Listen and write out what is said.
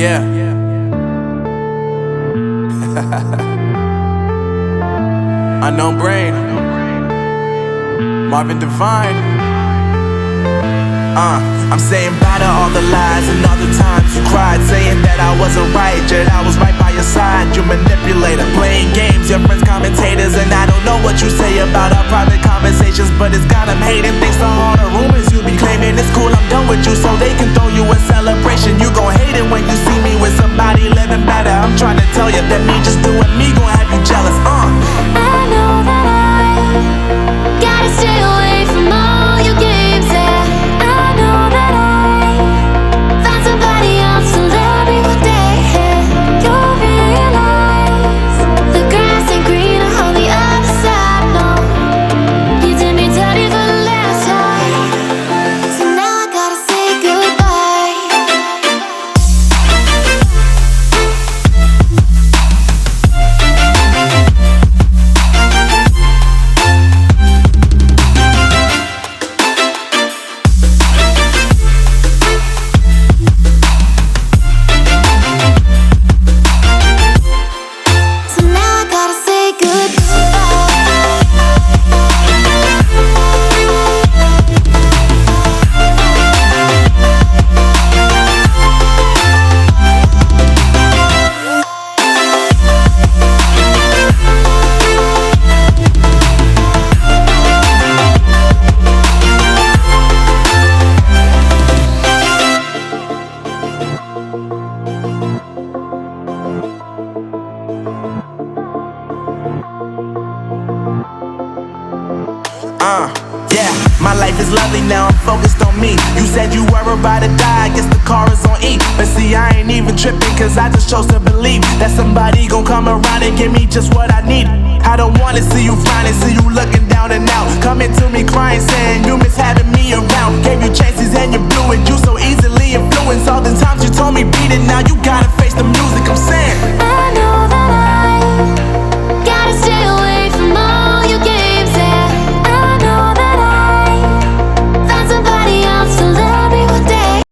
Yeah. Unknown Brain, Marvin Divine. I'm saying bye to all the lies and all the times you cried, saying that I wasn't right, yet I was right by your side. You manipulator, playing games, your friends commentators, and I don't know what you say about our private conversations, but it's got them hating. Thanks to all the rumors you be claiming. It's cool, I'm done with you, so they can throw you a celebration. You gon' hate it when you see me with somebody living better. I'm trying to tell you that me just doing me gon' have you jealous. I know that I gotta stay away from all your games, yeah. I know that I found somebody else to love me one day, yeah. You'll realize the grass ain't greener on the other side, no. You did me dirty for the last time, so now I gotta say goodbye. So now I gotta say Yeah, my life is lovely now, I'm focused on me. You said you were about to die, I guess the car is on E. But see, I ain't even tripping, cause I just chose to believe that somebody gon' come around and give me just what I need. I don't wanna see you frowning, see you looking down and out, coming to me crying, saying you miss having me around. Gave you chances and you blew it, you so easily influenced. All the times you told me beat it, now you gotta face the music.